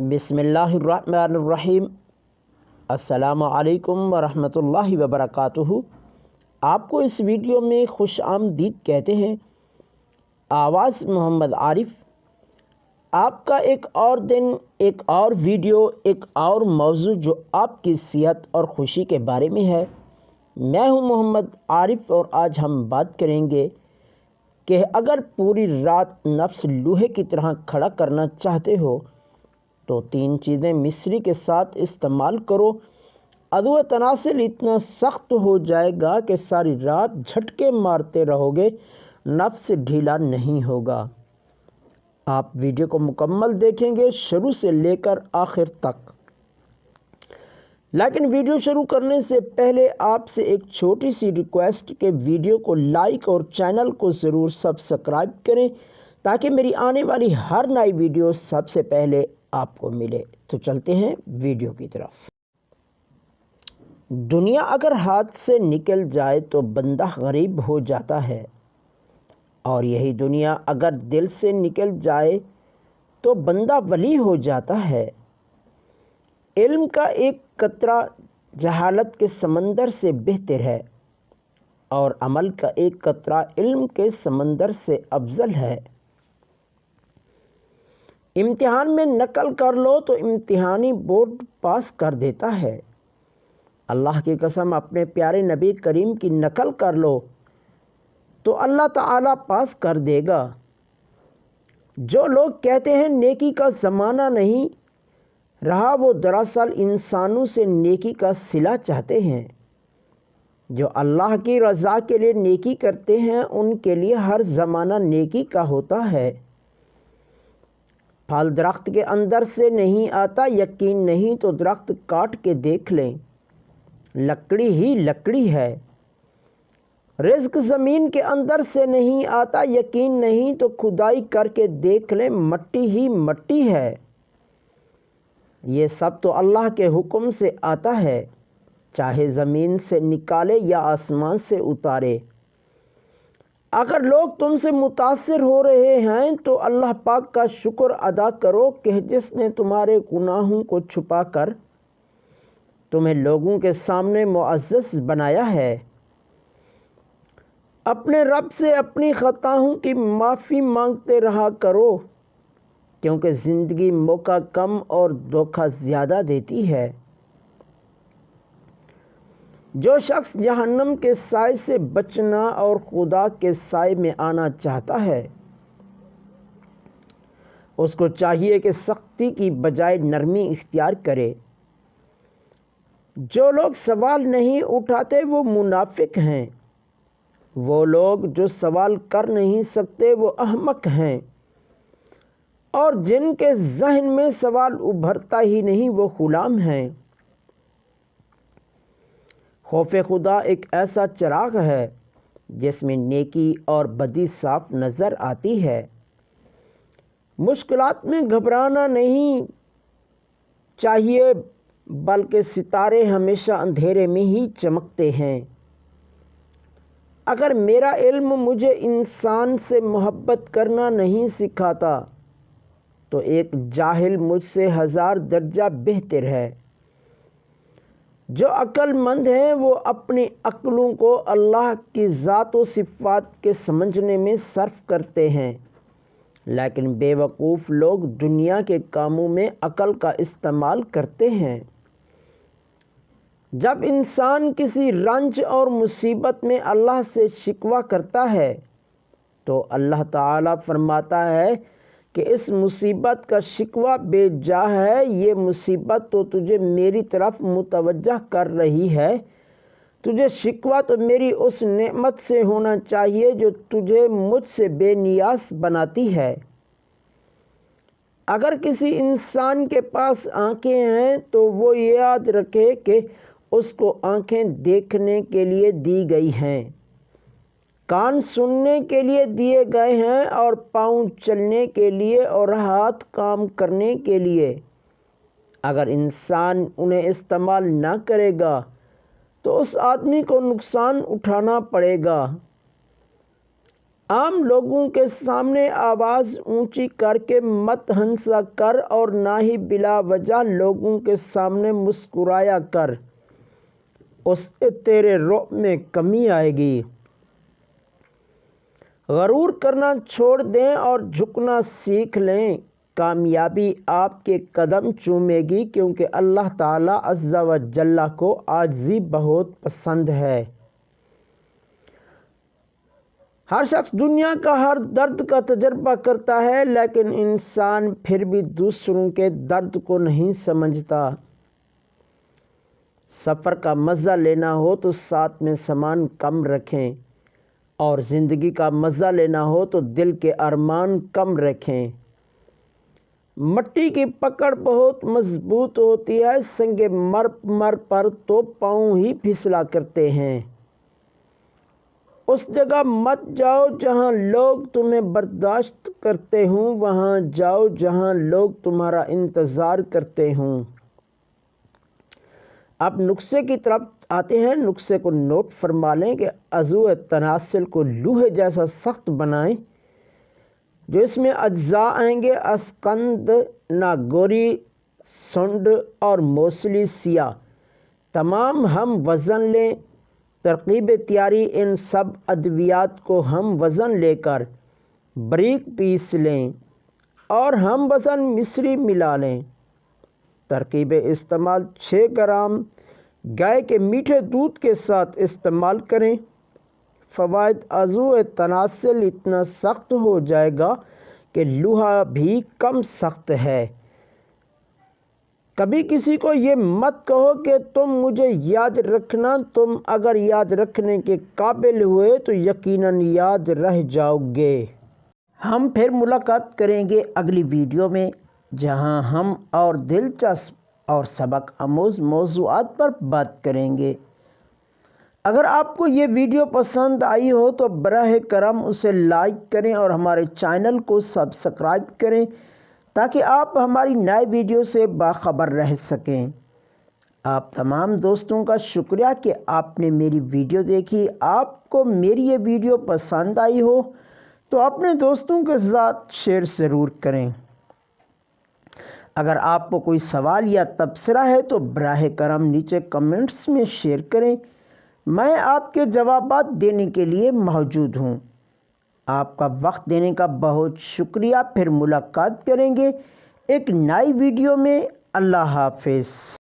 بسم اللہ الرحمن الرحیم۔ السلام علیکم ورحمۃ اللہ وبرکاتہ۔ آپ کو اس ویڈیو میں خوش آمدید کہتے ہیں۔ آواز محمد عارف۔ آپ کا ایک اور دن، ایک اور ویڈیو، ایک اور موضوع جو آپ کی صحت اور خوشی کے بارے میں ہے۔ میں ہوں محمد عارف اور آج ہم بات کریں گے کہ اگر پوری رات نفس لوہے کی طرح کھڑا کرنا چاہتے ہو تو 3 چیزیں مصری کے ساتھ استعمال کرو۔ عدو تناسل اتنا سخت ہو جائے گا کہ ساری رات جھٹکے مارتے رہو گے، نفس ڈھیلا نہیں ہوگا۔ آپ ویڈیو کو مکمل دیکھیں گے شروع سے لے کر آخر تک۔ لیکن ویڈیو شروع کرنے سے پہلے آپ سے ایک چھوٹی سی ریکویسٹ کہ ویڈیو کو لائک اور چینل کو ضرور سبسکرائب کریں تاکہ میری آنے والی ہر نئی ویڈیو سب سے پہلے آپ کو ملے۔ تو چلتے ہیں ویڈیو کی طرف۔ دنیا اگر ہاتھ سے نکل جائے تو بندہ غریب ہو جاتا ہے، اور یہی دنیا اگر دل سے نکل جائے تو بندہ ولی ہو جاتا ہے۔ علم کا ایک قطرہ جہالت کے سمندر سے بہتر ہے، اور عمل کا ایک قطرہ علم کے سمندر سے افضل ہے۔ امتحان میں نقل کر لو تو امتحانی بورڈ پاس کر دیتا ہے۔ اللہ کی قسم، اپنے پیارے نبی کریم کی نقل کر لو تو اللہ تعالیٰ پاس کر دے گا۔ جو لوگ کہتے ہیں نیکی کا زمانہ نہیں رہا، وہ دراصل انسانوں سے نیکی کا صلہ چاہتے ہیں۔ جو اللہ کی رضا کے لیے نیکی کرتے ہیں ان کے لیے ہر زمانہ نیکی کا ہوتا ہے۔ پھل درخت کے اندر سے نہیں آتا، یقین نہیں تو درخت کاٹ کے دیکھ لیں، لکڑی ہی لکڑی ہے۔ رزق زمین کے اندر سے نہیں آتا، یقین نہیں تو کھدائی کر کے دیکھ لیں، مٹی ہی مٹی ہے۔ یہ سب تو اللہ کے حکم سے آتا ہے، چاہے زمین سے نکالے یا آسمان سے اتارے۔ اگر لوگ تم سے متاثر ہو رہے ہیں تو اللہ پاک کا شکر ادا کرو کہ جس نے تمہارے گناہوں کو چھپا کر تمہیں لوگوں کے سامنے معزز بنایا ہے۔ اپنے رب سے اپنی خطاؤں کی معافی مانگتے رہا کرو، کیونکہ زندگی موقع کم اور دھوکہ زیادہ دیتی ہے۔ جو شخص جہنم کے سائے سے بچنا اور خدا کے سائے میں آنا چاہتا ہے، اس کو چاہیے کہ سختی کی بجائے نرمی اختیار کرے۔ جو لوگ سوال نہیں اٹھاتے وہ منافق ہیں۔ وہ لوگ جو سوال کر نہیں سکتے وہ احمق ہیں، اور جن کے ذہن میں سوال ابھرتا ہی نہیں وہ غلام ہیں۔ خوف خدا ایک ایسا چراغ ہے جس میں نیکی اور بدی صاف نظر آتی ہے۔ مشکلات میں گھبرانا نہیں چاہیے، بلکہ ستارے ہمیشہ اندھیرے میں ہی چمکتے ہیں۔ اگر میرا علم مجھے انسان سے محبت کرنا نہیں سکھاتا تو ایک جاہل مجھ سے 1000 درجہ بہتر ہے۔ جو عقل مند ہیں وہ اپنی عقلوں کو اللہ کی ذات و صفات کے سمجھنے میں صرف کرتے ہیں، لیکن بے وقوف لوگ دنیا کے کاموں میں عقل کا استعمال کرتے ہیں۔ جب انسان کسی رنج اور مصیبت میں اللہ سے شکوہ کرتا ہے تو اللہ تعالیٰ فرماتا ہے کہ اس مصیبت کا شکوہ بے جا ہے، یہ مصیبت تو تجھے میری طرف متوجہ کر رہی ہے، تجھے شکوہ تو میری اس نعمت سے ہونا چاہیے جو تجھے مجھ سے بے نیاز بناتی ہے۔ اگر کسی انسان کے پاس آنکھیں ہیں تو وہ یاد رکھے کہ اس کو آنکھیں دیکھنے کے لیے دی گئی ہیں، کان سننے کے لیے دیے گئے ہیں، اور پاؤں چلنے کے لیے اور ہاتھ کام کرنے کے لیے۔ اگر انسان انہیں استعمال نہ کرے گا تو اس آدمی کو نقصان اٹھانا پڑے گا۔ عام لوگوں کے سامنے آواز اونچی کر کے مت ہنسا کر، اور نہ ہی بلا وجہ لوگوں کے سامنے مسکرایا کر، اس سے تیرے رعب میں کمی آئے گی۔ غرور کرنا چھوڑ دیں اور جھکنا سیکھ لیں، کامیابی آپ کے قدم چومے گی، کیونکہ اللہ تعالیٰ عز و جل کو عاجزی بہت پسند ہے۔ ہر شخص دنیا کا ہر درد کا تجربہ کرتا ہے، لیکن انسان پھر بھی دوسروں کے درد کو نہیں سمجھتا۔ سفر کا مزہ لینا ہو تو ساتھ میں سامان کم رکھیں، اور زندگی کا مزہ لینا ہو تو دل کے ارمان کم رکھیں۔ مٹی کی پکڑ بہت مضبوط ہوتی ہے، سنگ مر پر تو پاؤں ہی پھسلا کرتے ہیں۔ اس جگہ مت جاؤ جہاں لوگ تمہیں برداشت کرتے ہوں، وہاں جاؤ جہاں لوگ تمہارا انتظار کرتے ہوں۔ اب نسخے کی طرف آتے ہیں۔ نسخے کو نوٹ فرما لیں کہ عضو تناسل کو لوہے جیسا سخت بنائیں۔ جو اس میں اجزاء آئیں گے: اسکند، ناگوری، سنڈ اور موصلی سیاہ، تمام ہم وزن لیں۔ ترکیب تیاری: ان سب ادویات کو ہم وزن لے کر باریک پیس لیں اور ہم وزن مصری ملا لیں۔ ترکیب استعمال: 6 گرام گائے کے میٹھے دودھ کے ساتھ استعمال کریں۔ فوائد: عضو تناسل اتنا سخت ہو جائے گا کہ لوہا بھی کم سخت ہے۔ کبھی کسی کو یہ مت کہو کہ تم مجھے یاد رکھنا، تم اگر یاد رکھنے کے قابل ہوئے تو یقیناً یاد رہ جاؤ گے۔ ہم پھر ملاقات کریں گے اگلی ویڈیو میں، جہاں ہم اور دلچسپ اور سبق آموز موضوعات پر بات کریں گے۔ اگر آپ کو یہ ویڈیو پسند آئی ہو تو براہ کرم اسے لائک کریں اور ہمارے چینل کو سبسکرائب کریں، تاکہ آپ ہماری نئے ویڈیو سے باخبر رہ سکیں۔ آپ تمام دوستوں کا شکریہ کہ آپ نے میری ویڈیو دیکھی۔ آپ کو میری یہ ویڈیو پسند آئی ہو تو اپنے دوستوں کے ساتھ شیئر ضرور کریں۔ اگر آپ کو کوئی سوال یا تبصرہ ہے تو براہ کرم نیچے کمنٹس میں شیئر کریں، میں آپ کے جوابات دینے کے لیے موجود ہوں۔ آپ کا وقت دینے کا بہت شکریہ۔ پھر ملاقات کریں گے ایک نئی ویڈیو میں۔ اللہ حافظ۔